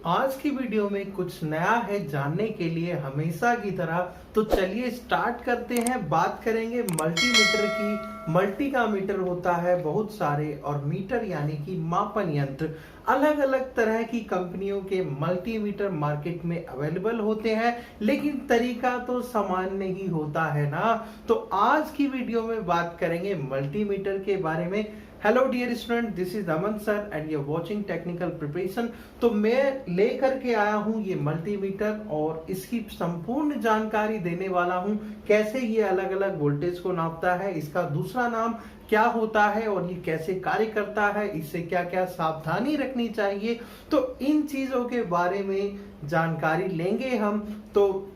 आज की वीडियो में कुछ नया है जानने के लिए हमेशा की तरह। तो चलिए स्टार्ट करते हैं। बात करेंगे मल्टीमीटर की। मल्टी का मीटर होता है बहुत सारे, और मीटर यानी कि मापन यंत्र। अलग अलग तरह की कंपनियों के मल्टीमीटर मार्केट में अवेलेबल होते हैं, लेकिन तरीका तो सामान्य ही होता है ना। तो आज की वीडियो में बात करेंगे मल्टीमीटर के बारे में। Hello dear student, this is Aman sir and you are watching technical preparation. तो मैं लेकर के आया हूं ये मल्टीमीटर और इसकी संपूर्ण जानकारी देने वाला हूं। कैसे ये अलग अलग वोल्टेज को नापता है, इसका दूसरा नाम क्या होता है और ये कैसे कार्य करता है, इससे क्या क्या सावधानी रखनी चाहिए, तो इन चीजों के बारे में जानकारी लेंगे हम। तो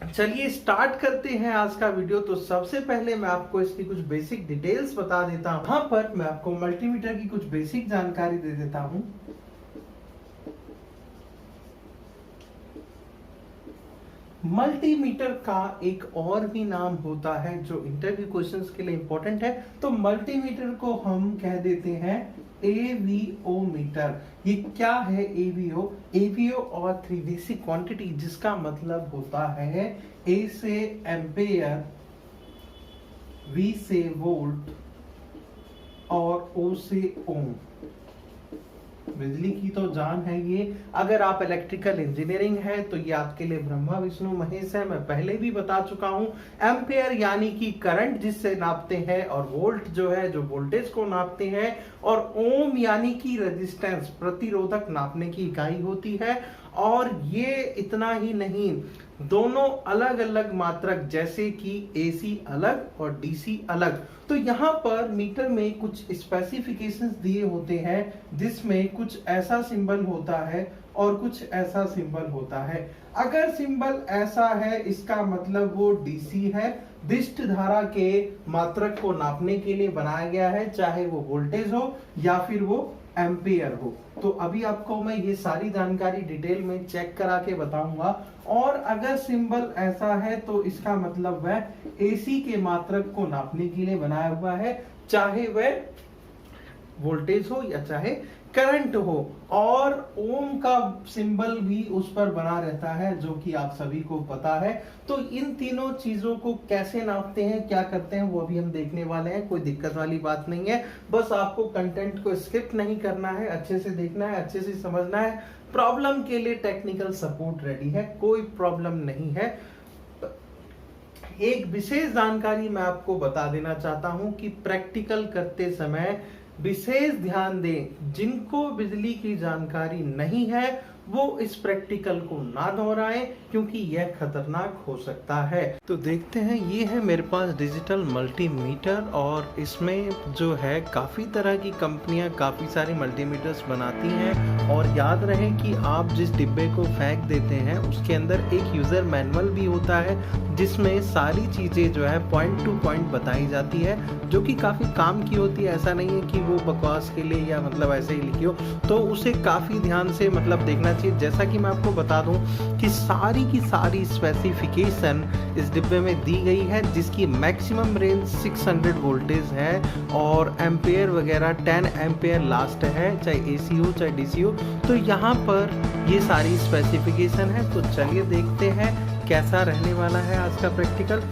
चलिए स्टार्ट करते हैं आज का वीडियो। तो सबसे पहले मैं आपको इसकी कुछ बेसिक डिटेल्स बता देता हूं। यहाँ पर मैं आपको मल्टीमीटर की कुछ बेसिक जानकारी दे देता हूं। मल्टीमीटर का एक और भी नाम होता है जो इंटरव्यू क्वेश्चंस के लिए इंपॉर्टेंट है। तो मल्टीमीटर को हम कह देते हैं एवीओ मीटर। ये क्या है एवीओ? एवीओ और 3DC क्वांटिटी, जिसका मतलब होता है ए से एम्पेयर, वी से वोल्ट और ओ से ओम। बिजली की तो जान है ये। अगर आप इलेक्ट्रिकल इंजीनियरिंग है तो ये आपके लिए ब्रह्मा विष्णु महेश है। मैं पहले भी बता चुका हूं। एम्पेयर यानी कि करंट जिससे नापते हैं, और वोल्ट जो है जो वोल्टेज को नापते हैं, और ओम यानी कि रेजिस्टेंस प्रतिरोधक नापने की इकाई होती है। और ये इतना ही नहीं, दोनों अलग अलग मात्रक जैसे कि AC अलग और DC अलग। तो यहाँ पर मीटर में कुछ स्पेसिफिकेशंस दिए होते हैं, जिसमें कुछ ऐसा सिंबल होता है और कुछ ऐसा सिंबल होता है। अगर सिंबल ऐसा है, इसका मतलब वो DC है, दिष्ट धारा के मात्रक को नापने के लिए बनाया गया है, चाहे वो वोल्टेज हो या फिर वो एम्पियर हो। तो अभी आपको मैं ये सारी जानकारी डिटेल में चेक करा के बताऊंगा। और अगर सिंबल ऐसा है तो इसका मतलब वह AC के मात्रक को नापने के लिए बनाया हुआ है, चाहे वह वोल्टेज हो या चाहे करंट हो। और ओम का सिंबल भी उस पर बना रहता है, जो कि आप सभी को पता है। तो इन तीनों चीजों को कैसे नापते हैं, क्या करते हैं, वो अभी हम देखने वाले हैं। कोई दिक्कत वाली बात नहीं है, बस आपको कंटेंट को स्किप नहीं करना है, अच्छे से देखना है, अच्छे से समझना है। प्रॉब्लम के लिए टेक्निकल सपोर्ट रेडी है, कोई प्रॉब्लम नहीं है। एक विशेष जानकारी मैं आपको बता देना चाहता हूं कि प्रैक्टिकल करते समय विशेष ध्यान दें। जिनको बिजली की जानकारी नहीं है वो इस प्रैक्टिकल को ना दोहराएं, क्योंकि यह खतरनाक हो सकता है। तो देखते हैं, ये है मेरे पास डिजिटल मल्टीमीटर, और इसमें जो है काफ़ी तरह की कंपनियां काफ़ी सारे मल्टीमीटर्स बनाती हैं। और याद रहे कि आप जिस डिब्बे को फेंक देते हैं उसके अंदर एक यूज़र मैनुअल भी होता है, जिसमें सारी चीज़ें जो है पॉइंट टू पॉइंट बताई जाती है, जो कि काफ़ी काम की होती है। ऐसा नहीं है कि वो बकवास के लिए या मतलब ऐसे ही लिखी हो, तो उसे काफ़ी ध्यान से मतलब देखना चाहिए। जैसा कि मैं आपको बता दूं कि सारी की सारी स्पेसिफिकेशन इस डिब्बे में दी गई है, जिसकी मैक्सिमम रेंज 600 वोल्टेज है, और एम्पेयर वगैरह 10 एम्पेयर लास्ट है, चाहे AC हो चाहे DC हो। तो यहाँ पर ये सारी स्पेसिफिकेशन है। तो चलिए देखते हैं कैसा रहने वाला है आज का प्रैक्टिकल।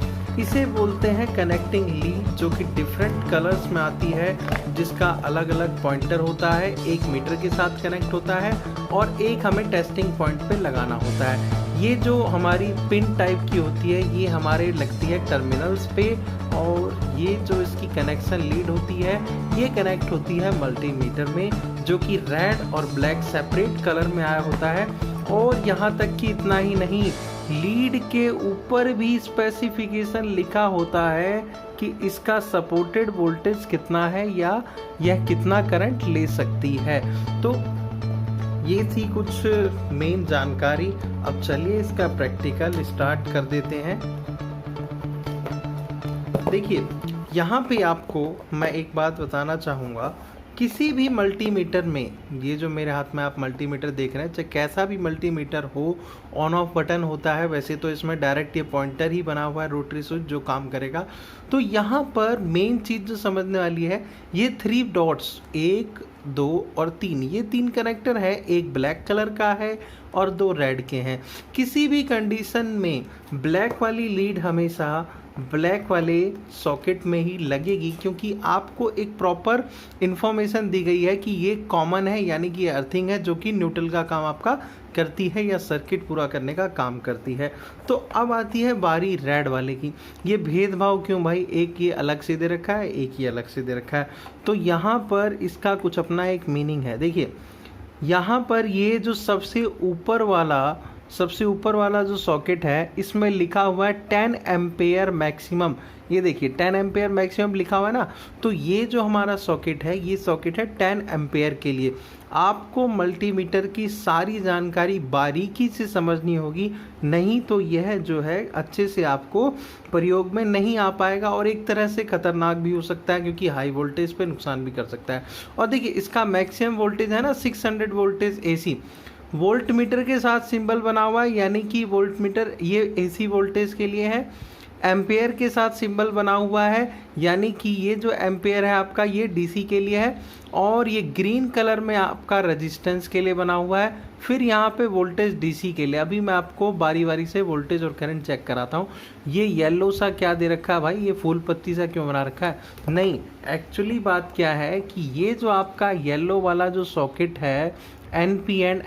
इसे बोलते हैं कनेक्टिंग लीड, जो कि डिफरेंट कलर्स में आती है, जिसका अलग अलग पॉइंटर होता है। एक मीटर के साथ कनेक्ट होता है और एक हमें टेस्टिंग पॉइंट पे लगाना होता है। ये जो हमारी पिन टाइप की होती है, ये हमारे लगती है टर्मिनल्स पे, और ये जो इसकी कनेक्शन लीड होती है ये कनेक्ट होती है मल्टीमीटर में, जो कि रेड और ब्लैक सेपरेट कलर में आया होता है। और यहाँ तक कि इतना ही नहीं, लीड के ऊपर भी स्पेसिफिकेशन लिखा होता है कि इसका सपोर्टेड वोल्टेज कितना है या यह कितना करंट ले सकती है। तो ये थी कुछ मेन जानकारी। अब चलिए इसका प्रैक्टिकल स्टार्ट कर देते हैं। देखिए, यहाँ पे आपको मैं एक बात बताना चाहूँगा। किसी भी मल्टीमीटर में, ये जो मेरे हाथ में आप मल्टीमीटर देख रहे हैं, चाहे कैसा भी मल्टीमीटर हो, ऑन ऑफ बटन होता है। वैसे तो इसमें डायरेक्ट ये पॉइंटर ही बना हुआ है, रोटरी स्विच, जो काम करेगा। तो यहाँ पर मेन चीज़ जो समझने वाली है, ये 3 डॉट्स, 1 2 और 3, ये 3 कनेक्टर है, एक ब्लैक कलर का है और 2 रेड के हैं। किसी भी कंडीशन में ब्लैक वाली लीड हमेशा ब्लैक वाले सॉकेट में ही लगेगी, क्योंकि आपको एक प्रॉपर इंफॉर्मेशन दी गई है कि ये कॉमन है, यानी कि अर्थिंग है जो कि न्यूट्रल का काम आपका करती है या सर्किट पूरा करने का काम करती है। तो अब आती है बारी रेड वाले की। ये भेदभाव क्यों भाई, एक ये अलग से दे रखा है, एक ये अलग से दे रखा है, तो यहाँ पर इसका कुछ अपना एक मीनिंग है। देखिए यहाँ पर ये जो सबसे ऊपर वाला जो सॉकेट है, इसमें लिखा हुआ है 10 एम्पेयर मैक्सिमम। ये देखिए 10 एम्पेयर मैक्सिमम लिखा हुआ है ना, तो ये जो हमारा सॉकेट है, ये सॉकेट है 10 एम्पेयर के लिए। आपको मल्टीमीटर की सारी जानकारी बारीकी से समझनी होगी, नहीं तो यह जो है अच्छे से आपको प्रयोग में नहीं आ पाएगा और एक तरह से खतरनाक भी हो सकता है, क्योंकि हाई वोल्टेज पे नुकसान भी कर सकता है। और देखिए इसका मैक्सिमम वोल्टेज है ना 600 वोल्टेज AC। वोल्ट मीटर के साथ सिंबल बना हुआ है, यानी कि वोल्ट मीटर ये AC वोल्टेज के लिए है। एम्पेयर के साथ सिंबल बना हुआ है, यानी कि ये जो एम्पेयर है आपका ये DC के लिए है। और ये ग्रीन कलर में आपका रेजिस्टेंस के लिए बना हुआ है। फिर यहाँ पे वोल्टेज DC के लिए। अभी मैं आपको बारी बारी से वोल्टेज और करंट चेक कराता हूँ। ये येलो सा क्या दे रखा है भाई, ये फूल पत्ती सा क्यों बना रखा है? नहीं, एक्चुअली बात क्या है कि ये जो आपका येलो वाला जो सॉकेट है NP एंड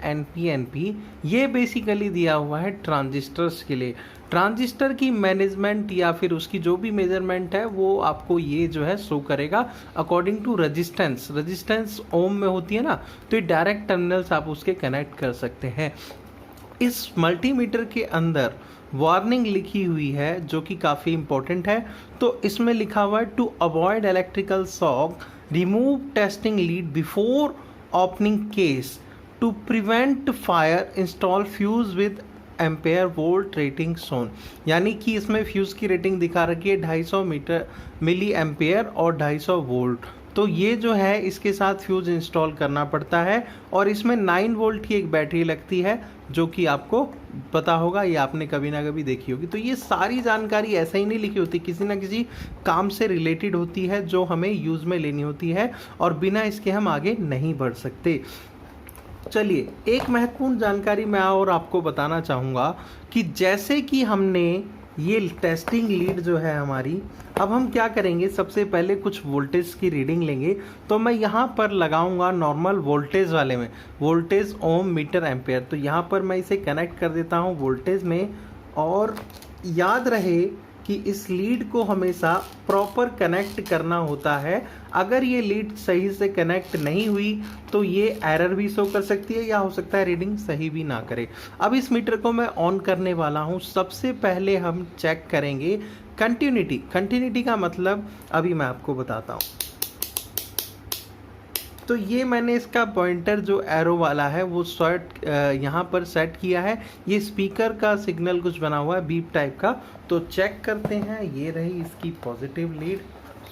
NP, ये बेसिकली दिया हुआ है ट्रांजिस्टर्स के लिए। ट्रांजिस्टर की मैनेजमेंट या फिर उसकी जो भी मेजरमेंट है वो आपको ये जो है शो करेगा अकॉर्डिंग टू रेजिस्टेंस ओम में होती है ना, तो ये डायरेक्ट टर्मिनल्स आप उसके कनेक्ट कर सकते हैं। इस मल्टीमीटर के अंदर वार्निंग लिखी हुई है जो कि काफ़ी इंपॉर्टेंट है। तो इसमें लिखा हुआ है to avoid electrical shock remove testing lead before opening case, to prevent fire install fuse with ampere volt rating shown. यानी कि इसमें फ्यूज की रेटिंग दिखा रखी है 250 मिली एम्पेयर और 250 वोल्ट। तो ये जो है इसके साथ फ्यूज इंस्टॉल करना पड़ता है। और इसमें 9 वोल्ट की एक बैटरी लगती है जो कि आपको पता होगा, ये आपने कभी ना कभी देखी होगी। तो ये सारी जानकारी ऐसा ही नहीं लिखी होती, किसी ना किसी काम से रिलेटेड होती है जो हमें यूज़ में लेनी होती है, और बिना इसके हम आगे नहीं बढ़ सकते। चलिए एक महत्वपूर्ण जानकारी मैं और आपको बताना चाहूँगा कि जैसे कि हमने ये टेस्टिंग लीड जो है हमारी, अब हम क्या करेंगे, सबसे पहले कुछ वोल्टेज की रीडिंग लेंगे। तो मैं यहाँ पर लगाऊंगा नॉर्मल वोल्टेज वाले में, वोल्टेज ओम मीटर एम्पेयर। तो यहाँ पर मैं इसे कनेक्ट कर देता हूँ वोल्टेज में। और याद रहे कि इस लीड को हमेशा प्रॉपर कनेक्ट करना होता है। अगर ये लीड सही से कनेक्ट नहीं हुई तो ये एरर भी शो कर सकती है, या हो सकता है रीडिंग सही भी ना करे। अब इस मीटर को मैं ऑन करने वाला हूँ। सबसे पहले हम चेक करेंगे कंटिन्यूटी का मतलब अभी मैं आपको बताता हूँ। तो ये मैंने इसका पॉइंटर जो एरो वाला है वो यहाँ पर सेट किया है। ये स्पीकर का सिग्नल कुछ बना हुआ है बीप टाइप का। तो चेक करते हैं। ये रही इसकी पॉजिटिव लीड,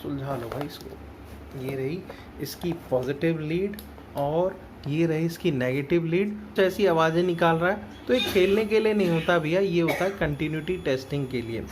सुलझा लो भाई इसको। ये रही इसकी पॉजिटिव लीड और ये रही इसकी नेगेटिव लीड। तो ऐसी आवाज़ें निकाल रहा है। तो ये खेलने के लिए नहीं होता भैया, ये होता है कंटिन्यूटी टेस्टिंग के लिए।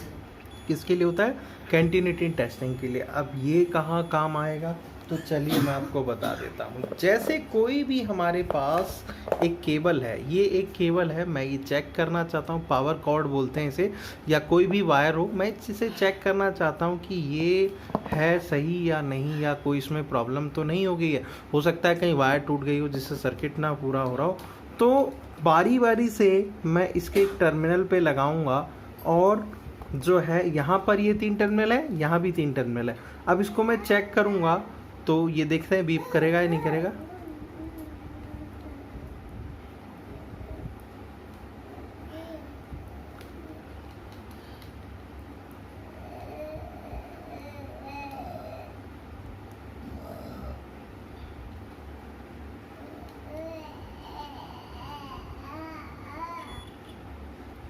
किसके लिए होता है? कंटिन्यूटी टेस्टिंग के लिए। अब ये कहाँ काम आएगा, तो चलिए मैं आपको बता देता हूँ। जैसे कोई भी हमारे पास एक केबल है, ये एक केबल है, मैं ये चेक करना चाहता हूँ, पावर कॉर्ड बोलते हैं इसे, या कोई भी वायर हो, मैं इसे चेक करना चाहता हूँ कि ये है सही या नहीं, या कोई इसमें प्रॉब्लम तो नहीं हो गई है। हो सकता है कहीं वायर टूट गई हो जिससे सर्किट ना पूरा हो रहा हो। तो बारी बारी से मैं इसके एक टर्मिनल पे लगाऊंगा, और जो है यहाँ पर ये 3 टर्मिनल है, यहाँ भी 3 टर्मिनल है। अब इसको मैं चेक करूँगा तो ये देखते हैं बीप करेगा या नहीं करेगा।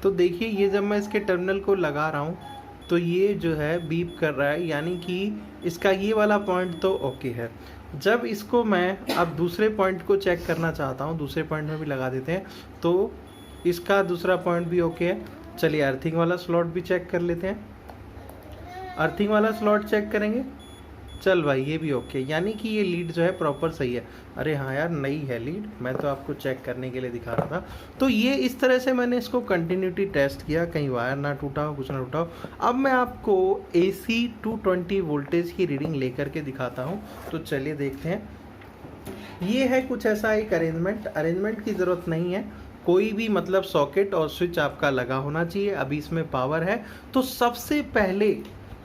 तो देखिए ये जब मैं इसके टर्मिनल को लगा रहा हूँ तो ये जो है बीप कर रहा है, यानी कि इसका ये वाला पॉइंट तो ओके है। जब इसको मैं अब दूसरे पॉइंट को चेक करना चाहता हूँ, दूसरे पॉइंट में भी लगा देते हैं, तो इसका दूसरा पॉइंट भी ओके है। चलिए अर्थिंग वाला स्लॉट भी चेक कर लेते हैं। अर्थिंग वाला स्लॉट चेक करेंगे चल भाई ये भी ओके, यानी कि ये लीड जो है प्रॉपर सही है। अरे हाँ यार नई है लीड, मैं तो आपको चेक करने के लिए दिखा रहा था। तो ये इस तरह से मैंने इसको कंटिन्यूटी टेस्ट किया, कहीं वायर ना टूटा हो, कुछ ना टूटा हो। अब मैं आपको AC 220 वोल्टेज की रीडिंग लेकर के दिखाता हूँ। तो चलिए देखते हैं। ये है कुछ ऐसा एक अरेंजमेंट की ज़रूरत नहीं है, कोई भी मतलब सॉकेट और स्विच आपका लगा होना चाहिए। अभी इसमें पावर है। तो सबसे पहले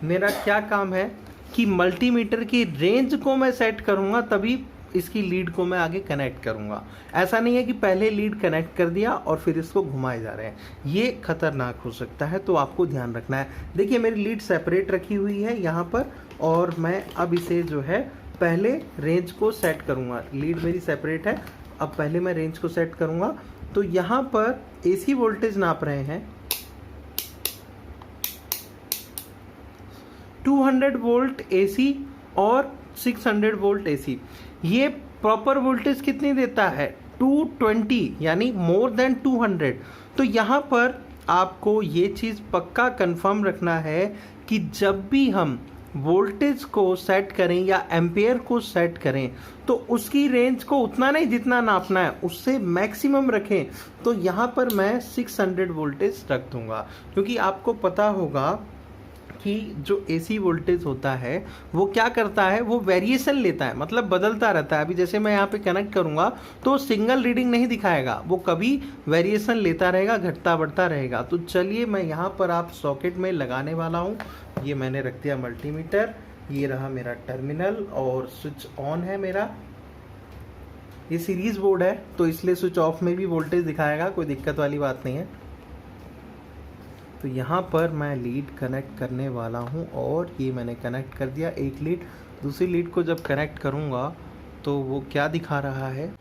मेरा क्या काम है कि मल्टीमीटर की रेंज को मैं सेट करूंगा, तभी इसकी लीड को मैं आगे कनेक्ट करूंगा। ऐसा नहीं है कि पहले लीड कनेक्ट कर दिया और फिर इसको घुमाए जा रहे हैं, ये खतरनाक हो सकता है। तो आपको ध्यान रखना है। देखिए मेरी लीड सेपरेट रखी हुई है यहाँ पर, और मैं अब इसे जो है पहले रेंज को सेट करूंगा। लीड मेरी सेपरेट है, अब पहले मैं रेंज को सेट करूंगा। तो यहाँ पर AC वोल्टेज नाप रहे हैं 200 वोल्ट AC और 600 वोल्ट AC। ये प्रॉपर वोल्टेज कितनी देता है 220, यानी मोर देन 200। तो यहाँ पर आपको ये चीज़ पक्का कंफर्म रखना है कि जब भी हम वोल्टेज को सेट करें या एम्पेयर को सेट करें तो उसकी रेंज को उतना नहीं जितना नापना है, उससे मैक्सिमम रखें। तो यहाँ पर मैं 600 वोल्टेज रख दूंगा, क्योंकि आपको पता होगा कि जो AC वोल्टेज होता है वो क्या करता है, वो वेरिएशन लेता है, मतलब बदलता रहता है। अभी जैसे मैं यहाँ पे कनेक्ट करूँगा तो सिंगल रीडिंग नहीं दिखाएगा, वो कभी वेरिएशन लेता रहेगा, घटता बढ़ता रहेगा। तो चलिए मैं यहाँ पर आप सॉकेट में लगाने वाला हूँ। ये मैंने रख दिया मल्टीमीटर, ये रहा मेरा टर्मिनल और स्विच ऑन है मेरा। ये सीरीज बोर्ड है तो इसलिए स्विच ऑफ में भी वोल्टेज दिखाएगा, कोई दिक्कत वाली बात नहीं है। तो यहाँ पर मैं लीड कनेक्ट करने वाला हूँ और ये मैंने कनेक्ट कर दिया एक लीड। दूसरी लीड को जब कनेक्ट करूँगा तो वो क्या दिखा रहा है,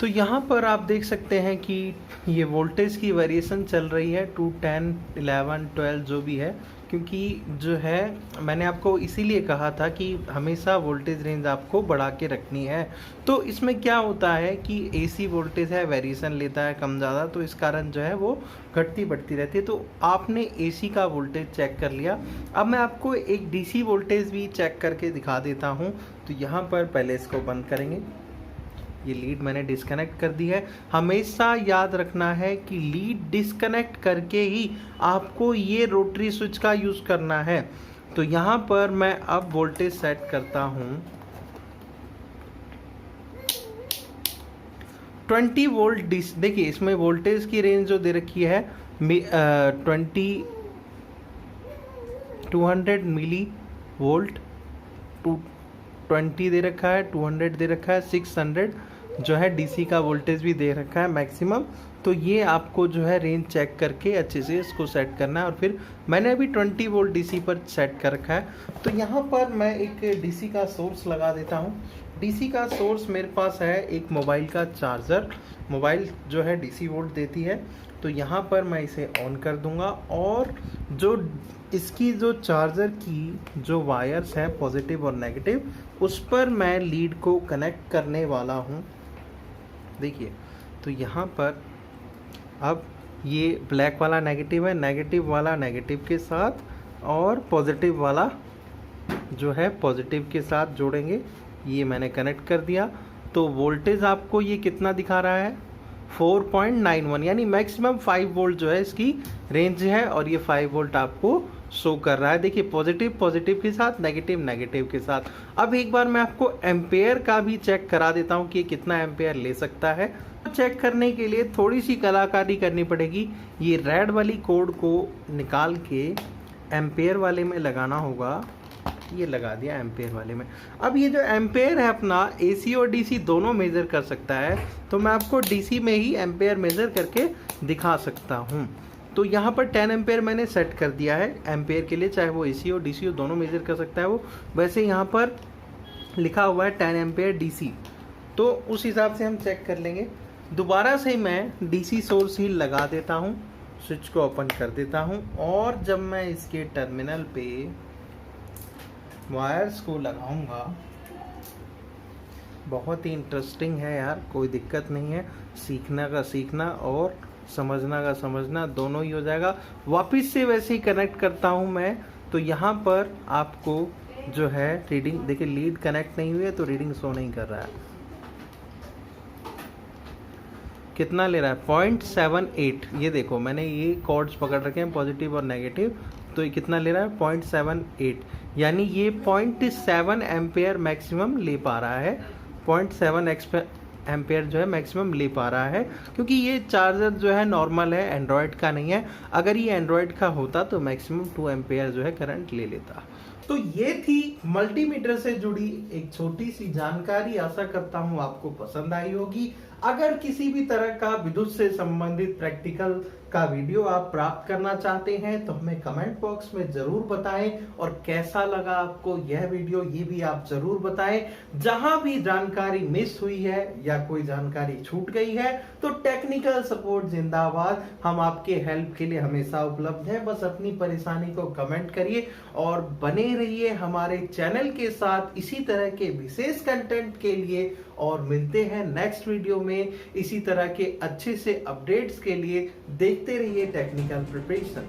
तो यहाँ पर आप देख सकते हैं कि ये वोल्टेज की वेरिएशन चल रही है 2, 10, 11, 12 जो भी है, क्योंकि जो है मैंने आपको इसीलिए कहा था कि हमेशा वोल्टेज रेंज आपको बढ़ा के रखनी है। तो इसमें क्या होता है कि AC वोल्टेज है, वेरिएशन लेता है कम ज़्यादा, तो इस कारण जो है वो घटती बढ़ती रहती है। तो आपने AC का वोल्टेज चेक कर लिया। अब मैं आपको एक DC वोल्टेज भी चेक करके दिखा देता हूँ। तो यहाँ पर पहले इसको बंद करेंगे। ये लीड मैंने डिस्कनेक्ट कर दी है। हमेशा याद रखना है कि लीड डिस्कनेक्ट करके ही आपको ये रोटरी स्विच का यूज़ करना है। तो यहाँ पर मैं अब वोल्टेज सेट करता हूँ 20 वोल्ट। देखिए इसमें वोल्टेज की रेंज जो दे रखी है 200 मिली वोल्ट, 220 दे रखा है, 200 दे रखा है, 600 जो है DC का वोल्टेज भी दे रखा है मैक्सिमम। तो ये आपको जो है रेंज चेक करके अच्छे से इसको सेट करना है। और फिर मैंने अभी 20 वोल्ट DC पर सेट कर रखा है। तो यहाँ पर मैं एक DC का सोर्स लगा देता हूँ। DC का सोर्स मेरे पास है एक मोबाइल का चार्जर, मोबाइल जो है DC वोल्ट देती है। तो यहाँ पर मैं इसे ऑन कर दूंगा और जो इसकी जो चार्जर की जो वायर्स हैं पॉजिटिव और नेगेटिव, उस पर मैं लीड को कनेक्ट करने वाला हूँ। देखिए तो यहाँ पर अब ये ब्लैक वाला नेगेटिव है, नेगेटिव वाला नेगेटिव के साथ और पॉजिटिव वाला जो है पॉजिटिव के साथ जोड़ेंगे। ये मैंने कनेक्ट कर दिया। तो वोल्टेज आपको ये कितना दिखा रहा है 4.91, यानी मैक्सिमम 5 वोल्ट जो है इसकी रेंज है और ये 5 वोल्ट आपको शो कर रहा है। देखिए पॉजिटिव पॉजिटिव के साथ, नेगेटिव नेगेटिव के साथ। अब एक बार मैं आपको एम्पेयर का भी चेक करा देता हूँ कि कितना एम्पेयर ले सकता है। चेक करने के लिए थोड़ी सी कलाकारी करनी पड़ेगी। ये रेड वाली कोड को निकाल के एम्पेयर वाले में लगाना होगा। ये लगा दिया एम्पेयर वाले में। अब ये जो एम्पेयर है अपना AC और DC दोनों मेज़र कर सकता है, तो मैं आपको DC में ही एम्पेयर मेज़र करके दिखा सकता हूँ। तो यहाँ पर 10 एम्पेयर मैंने सेट कर दिया है एम्पेयर के लिए, चाहे वो AC और DC हो, दोनों मेज़र कर सकता है वो। वैसे यहाँ पर लिखा हुआ है 10 एम्पेयर DC, तो उस हिसाब से हम चेक कर लेंगे। दोबारा से मैं DC सोर्स ही लगा देता हूँ, स्विच को ओपन कर देता हूँ और जब मैं इसके टर्मिनल पे वायर्स को लगाऊंगा, बहुत ही इंटरेस्टिंग है यार, कोई दिक्कत नहीं है। सीखना का सीखना और समझना का समझना दोनों ही हो जाएगा। वापस से वैसे ही कनेक्ट करता हूं मैं। तो यहाँ पर आपको जो है रीडिंग देखिए, लीड कनेक्ट नहीं हुई है तो रीडिंग शो नहीं कर रहा है। कितना ले रहा है? 0.78। ये देखो मैंने ये कॉर्ड्स पकड़ रखे हैं पॉजिटिव और नेगेटिव, तो ये कितना ले रहा है? 0.78, यानी ये 0.7 एम्पेयर मैक्सिमम ले पा रहा है। 0.7 एम्पेयर जो है मैक्सिमम ले पा रहा है, क्योंकि ये चार्जर जो है नॉर्मल है, एंड्रॉयड का नहीं है। अगर ये एंड्रॉयड का होता तो मैक्सिमम 2 एम्पेयर जो है करंट ले लेता। तो ये थी मल्टीमीटर से जुड़ी एक छोटी सी जानकारी। आशा करता हूं आपको पसंद आई होगी। अगर किसी भी तरह का विद्युत से संबंधित प्रैक्टिकल का वीडियो आप प्राप्त करना चाहते हैं तो हमें कमेंट बॉक्स में जरूर बताएं, और कैसा लगा आपको यह वीडियो ये भी आप जरूर बताएं। जहां भी जानकारी मिस हुई है या कोई जानकारी छूट गई है तो टेक्निकल सपोर्ट जिंदाबाद, हम आपके हेल्प के लिए हमेशा उपलब्ध हैं। बस अपनी परेशानी को कमेंट करिए और बने रहिए हमारे चैनल के साथ इसी तरह के विशेष कंटेंट के लिए। और मिलते हैं नेक्स्ट वीडियो में इसी तरह के अच्छे से अपडेट्स के लिए। देखते रहिए टेक्निकल प्रिपरेशन।